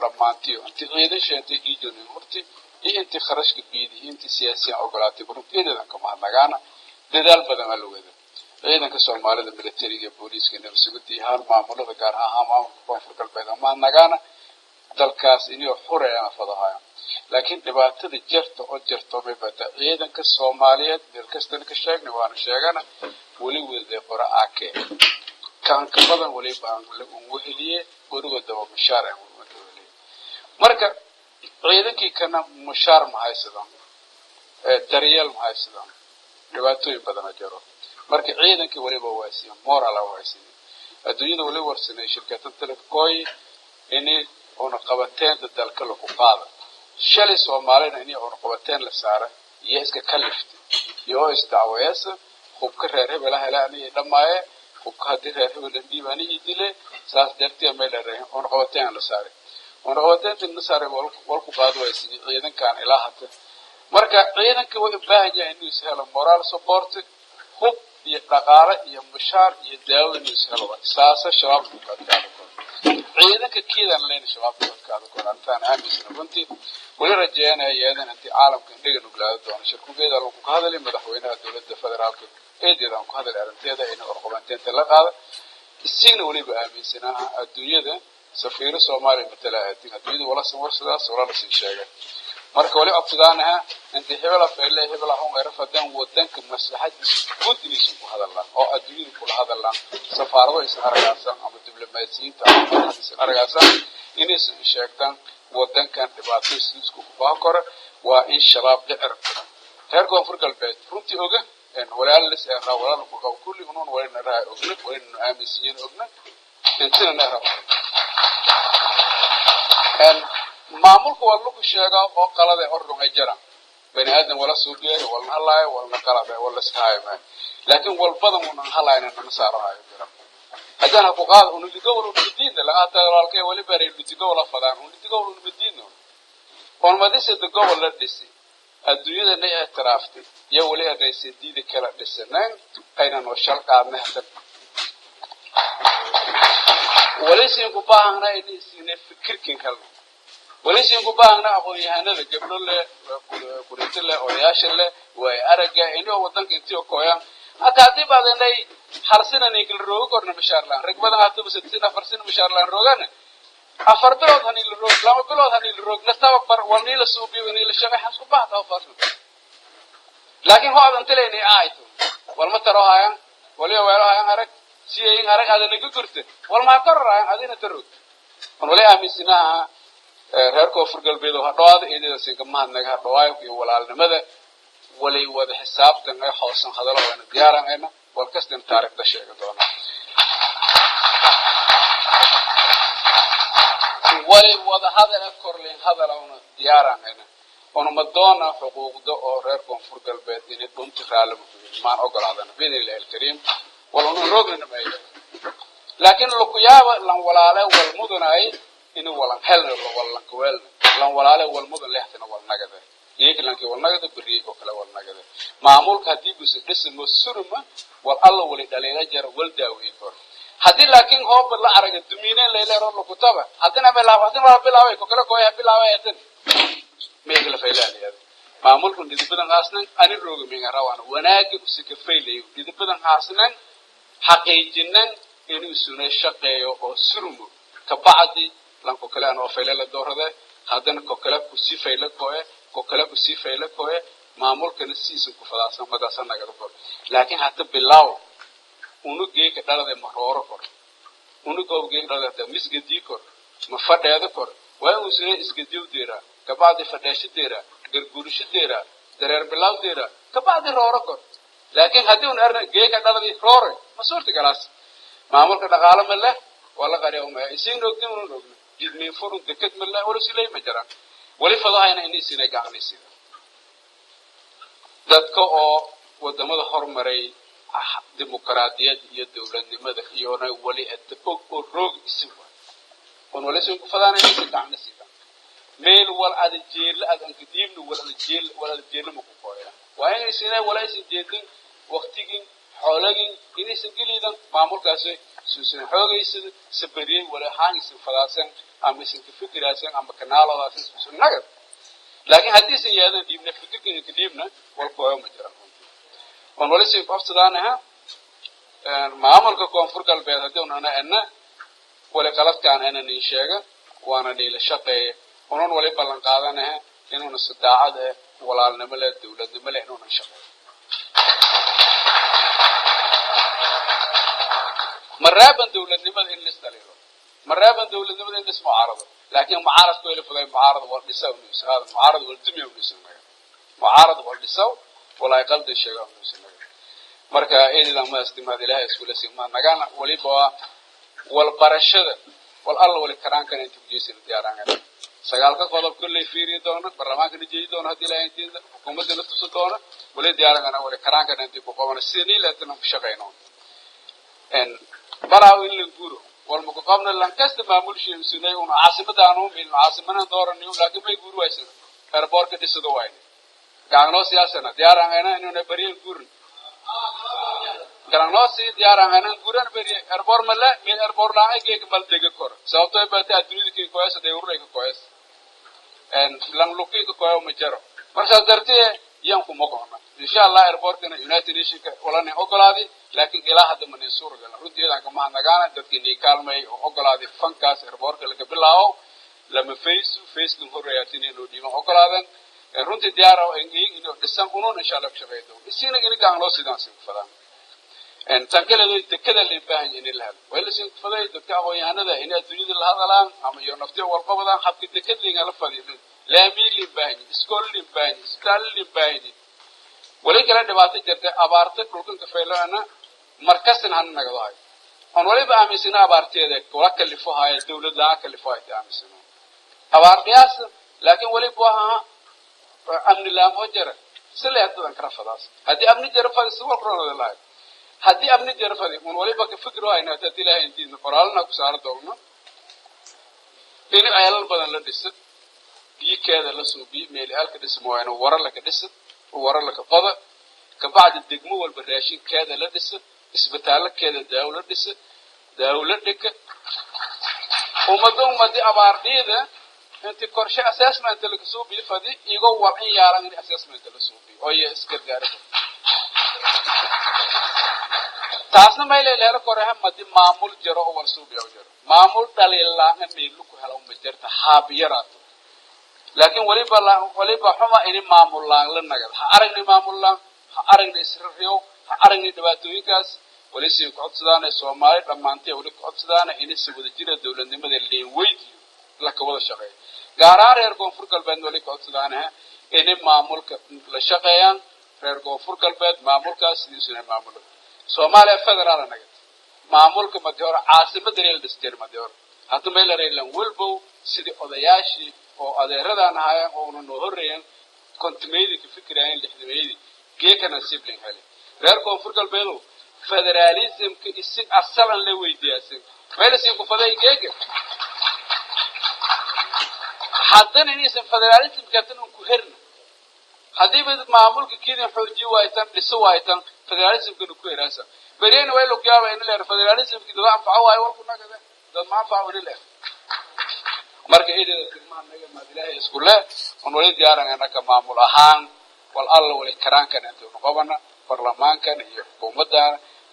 dhamaantiyo intii ciidan sheentay diidoonay horti iyo intii kharashka biidi intii siyaasiyan ogolaatay buruntiyadan kama hadlagaana dadaal badan la wada ciidanka Soomaalida militariga booliiska nabadgelyada haan maamulada gaar ahaan maamulka koonfur galbeed ama nagaana dalkaas inuu xureeyaan fadahayo laakiin dhibaatada jirta oo jirto bay bata ciidanka Soomaaliyeed meel kasta ka sheegnay waana sheegana wali wada quraa'ake kan ka badan wali baan la ugu heliyay gurigooda oo mushaar ah marka ciidankii kana mushaar ma haysadaan daryeel ma haysadaan dhibaatooyin badan jiro marka ciidankii waliba waasiin moral waasiin adduunyada wali warsanay shirkadda Telefooy inay oo qabateen dalka lagu qaado shalay Soomaalina inay oo qabateen la saaray iyo iska kaliftay iyo isdaaweeysa hubka reer hebel helaanay dhamaaye hubka hadii reer hebel diibaani idile saas dartii ma leeyahay oo qabateen la saaray oo qabateen la saaray wal ku qaado waasiin ciidankan ilaa hadda marka ciidanka way u baahan yihiin inuu helo moral support hub iyo dhaqaale iyo mushaar iyo daawo inuu helo saasa shabaabku ka qaado ciidanka kiidan leen shabaabku ka qaado korantaan aaminsan runtii wali rajeynayaan intii caalamka dhiga nuglaado doona shirkugeeda lagu ka hadlay madaxweynaha dawladda federaalka eedeedan ku hadlay arinteeda inay orqobanteenta la qaado isina waliba aaminsanaha adduunyada safiir Soomaaliya matalaadin adduunyada wala soo warsadaas wala la sheegay marka wali abtidaanaha intii hebela feelay hebela hon ay rafadaan wadanka maslaxadiisa guudkiisa ku hadallaan oo adduunyada ku hadallaan safaarado is aragaasan ama diblomaasiyiinta ama is aragaasan inay sheegtaan wadankan dhibaatooyin isku baa kor waa in shabaab dhicir reer koonfur galbeed runtii oga in walaal la saaro walaal ku qabo kulli unoon wayna raa ogna wayna aaminsiin ogna intina nahra maamulku waa lagu sheegaa oo qalade ordunga jira bani aadan wala suubiyo wala halay wala qalade wala saayma laakiin walbadan uu halayna ma saarayo jira hadana ku qaad uu ligo wala diin la aata walkay wali baray ligo wala fadaan uu ligo wala diin oo madisada gobol la dhisi adduunyada ay ictiraaftay iyo wali ay sidiida kala dhisanaan ayna noo shal qaadna hada wali siin ku baahnaa inay siinay fikirkin kale وليس ينقبان أقول يهانا الجبل له كريت له أرياش له وأرجع إنه وطن كنتيو كويا أكادي بعدين لي حرسنا نيكل روج ورنا بشارلان ركبنا هاتو بستنا فرسنا بشارلان روجنا أفربلود هني الروج لا مبلود هني الروج نستوى ونيل السوبي ونيل الشبه حسب بعض أو فرسنا لكن هو أنت ليني آيته والمتروها يا وليه ويروها يا هرك شيء هرك هذا نيجي كرته والما كرر هذه نتروج ونولي أمسينها reer koonfur galbeed oo hadhaada inay sinkamaan naga dhawaayo iyo walaalnimada walay wada xisaabtan ay hoosan hadalo aan diyaaranayna wal kastan taariikhda sheega doona walay wada hadal korleen hadalona diyaaranayna oo madoona xuquuqda oo reer koonfur galbeed inay dhunti raalo maan ogolaadana bidillah alkareem walana roogna ma yahay laakiin lagu yaabo lan walaale wal mudanay إنه ولا هل ولا كوال لان ولا له والمدن لحتنا ولا نجده يكلن كي ولا نجده بريء وكلا ولا نجده معمول كديب اسم السرمة والله ولي دليل جر ولده ويكور هذه لكن هو بالله أرجع دمينة ليلة رولو كتابة هذنا بلاوي كوكلا كويه بلاوي يتن ميكلا فيلاني هذا معمول كن دي بدن غاسنا أنا روج مين روان وناجي بسك فيلي دي بدن غاسنا حقيقيا إنه سنة شقي أو سرمة كبعض لان كوكلا أنا وفيلا الدور هذا هذا كوكلا كوسي فيلا كوكلا كوسي فيلا كويه معمول كنسيس كفلاسا مدرسة نقدر لكن حتى بلاو ونو جي كذا ده مهرور كور ونو كوب جي كذا ده مش جدي كور مفرد هذا كور وين وسنة إسقديو ديرا كبعض فداش ديرا غرغورش ديرا درير بلاو ديرا كبعض رور كور لكن هذي ونرنا جي كذا ده رور ما صورت كلاس معمول كذا عالم الله ولا غيره ما يصير نقدم ونقدم جد من فرن دكت من الله ورسله مجرى ولي فضاينا إني سنة جاهني سيدا ذاتك أو ودمه الحرمري ديمقراطية يدولة نمذ خيانة ولي أتفق الروج سوا ونولي سنك فضاينا إني سنة جاهني سيدا ميل ولا الجيل القديم ولا الجيل مكوكايا وين سنة ولا سنجدين وقتين حولين إني سنجليدا معمول كاسي سوسن حوجي سبرين ولا حاني سفلاسن ama isin ka fikiraasan ama kanaaladaas isku nagad laakiin haddii si yaada diibna fikirkii ka diibna walba ma jiraan on wali si qabsadanaha maamulka koonfur galbeed haddii una wali qaladkaan inaan in sheega waana dhila shaqeeye unan wali ballan qaadanaha inuuna sadaacad walaalnimo leh dawladnimo leh inuuna shaqeeyo maraaban dawladnimada in lisdaliilo maraaban dawladnimada in lismo caarado laakiin mucaaradku ila fuday mucaarad wal dhisaw hada mucaarad wal dumiyo dhisaw mucaarad wal dhisaw wala qalbi sheega dhisaw marka eedida ma istimaad ilaahay isku la siman nagana waliba wal barashada wal alla wali karaankan inta jeesin diyaaranga sagaalka qodob kulli fiiriyo doona barlamaanka jeeyo doona hadii la intiida hukuumadda la tuso doona wali diyaaranga wali karaankan inta ku qabana sidii la tan ku shaqeeyno en baraaw in la guuro wal ma ku qabna lan kasta maamul shii sunay una caasimada aanu min caasimana dooraniyo laakiin may guuro waysan airportka dhisado waay gaagno siyaasana diyaaranga inuu bariyo guurin garanoosi diyaarangana guran bari airport mala min airport laay geek bal dega kor sababtoo ay baatay adduunyada ki koyas day urray ka koyas en lang luqi ka koyo ma jaro marka dartee yan ku moqona insha Allah airport kana United Nations wala ne ogolaadi laakiin ilaa hadda ma suura gal runtiidan kama nagaana dadkii ni kaalmay oo ogolaadi fankaas airport laga bilaawo lama face ku horeeyatini loo dhiibo ogolaadan runtii diyaaro inuu dhisan uun insha Allah shaqeeyo isina in gaan loo sidaan si fadaan en tankalada dekada la baahan yahay la helo wala si faday dadka aqoonyahanada in adduunyada la hadalaan ama iyo naftiyo walqabadaan habka dekada la fadhiyo laamiil baahan iskool baahan isbitaal baahan wali kala dhibaato jirta abaarta dhulkan ka feelana markasan han nagadaay on wali ba aaminsan abaarteeda wala kalifo hay dawladda kalifo ay aaminsan abaartiyaas laakiin wali baaha amni la mojara sileeyadan kara fadaas hadii amni jara fadaas wal qorada la hadii amni jara fadaas on wali ba ka fikiro ayna hadii ilaahay intiisa qoraalna ku saar doona in ayal badan la dhiso biikeeda la soo bi meel halka dhismoayna wara la ka dhiso wara la ka qada ka baad degmo walba raashin keeda la dhiso isbitaalkeeda dawladda ummadii abaardiyada inta qorshe assessment la soo bi fadi igo wacin yaaran in assessment la soo bi oo ay iska gaarto taasna ma leeyahay koraha madi maamul jaro oo war soo biyo jaro maamul daliilana meel ku helo ma jirta haabiyarato laakiin waliba xuma in maamul la nagad ha aragni maamul la ha aragni israafiyo ha aragni dhibaatooyinkaas wali si codsadaan Soomaali dhamaantay wali codsadaan in si wada jira dawladnimada leewaydiyo la ka wada shaqeeyo gaar reer koonfur galbeed wali codsadaan in maamulka la shaqeeyaan reer koonfur galbeed maamulkaas sidii maamul Soomaaliya federaal nagad maamulka madaxweyne caasimada reer district madaxweyne hadda meel reelan walbo sidii odayaashii oo adeeradan ahaa oo noo horeeyeen kontimeeyada ka fikirayeen lixdameeyada geekana sibling hali reer koonfur galbeed federalism ka isig asalan la weydiiyay meel si ku faday geeka haddana inaysan federalism ka tan ku herna hadii bad maamulka kiidin xoojiyo waaytan dhiso waaytan federalism ka ku heeraysa bareen way loo yaabay in la federalism ki dad anfaco way war ku nagada dad ma anfaco ilaa marka eedada tilmaanaga ma ilaahay isku leh on wali diyaarana ka maamul ahaan wal alla wali karaankan inta qabana barlamaankan iyo hukuumadda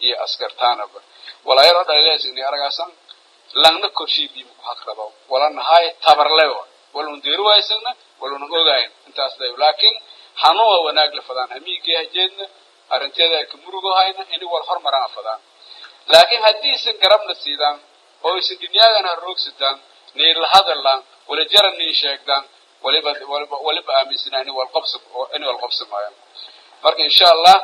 iyo askartaanaba wala yaro dhaleeysan aragaasan langna korshi bi ku xaqrado wala nahay tabarleeyo wala undiru waysana wala ogayn intaas day laakiin xanuun wanaag la fadaan hamiige hajeedna arinteeda ka murugo hayna in wal hormarana fadaan laakiin hadii isan garabna siidaan oo isan dunyadana roogsadaan نير هذا الله ولا جرني شيخدان ولا aaminsanani wal qabsab oo in wal qabsab maayo marka insha Allah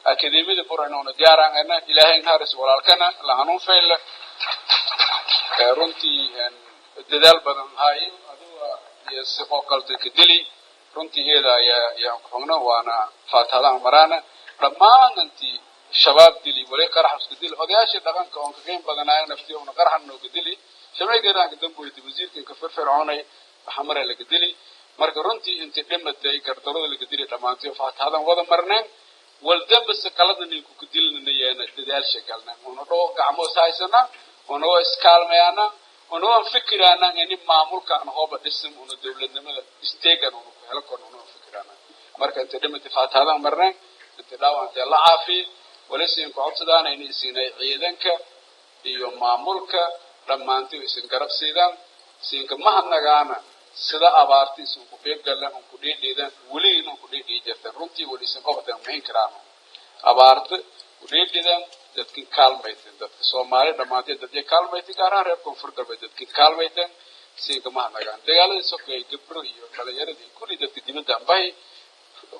akademiyada Quraanka diyaarana ilaahay naaris walaalkana la hanuun fayl runtii dadaal badan hay adiga iyo sifo qalta kadili runtii heeda ya xogna waana faataada marana dhamaantii shabaab dili wali qarax isku dil odayaasha dhaqanka oo ka qeyn badanaa naftiyoona qaraxan noo dili shabeegeeda ka dambeeyay wasiirka ka firfircoonay xamara laga dili marka runtii inta dhimatay gardarada laga dili dhamaantay faataadan wada marneen wal dambas qaladna ku dilnayna dadaal shaqalna oo dhoo gacmo saaysan oo iskaalmayana ونوان فكرانا يعني معمول كان هو بدسم ونو دولة استيقن ونو هلكون ونو فكرانا مركا انت دم اتفاقات هذا مرن انت داو انت الله عافي وليس ينكو عطدان ان يسينا عيدنك iyo maamulka dhamaantii isin garab siidaan siinka mahadnagaana sida abaartiisu ku qeyb galan ku dheedheedan wali inuu ku dheedhii jirta runtii wali isin qabtaan mahin karaan abaarta ku dheedheedan dadkii kaalmayteen dadka Soomaali dhamaantii dadkii kaalmayteen gaaraan reer koonfur galbeed dadkii kaalmayteen siinka mahadnagaan dagaaladii sokay gabro iyo dhalinyaradii kulli dadkii dibadda ambay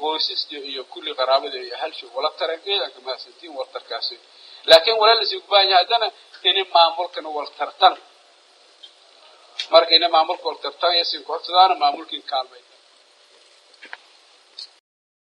hoosis iyo kulli qaraabada iyo hal shay wala tarankeeda kama santiin wartarkaasi laakiin wala la sii baahan yahay إني معمول كانوا والترتان مركينا معمول كالترتان يسين كورتدان معمول كين كالمي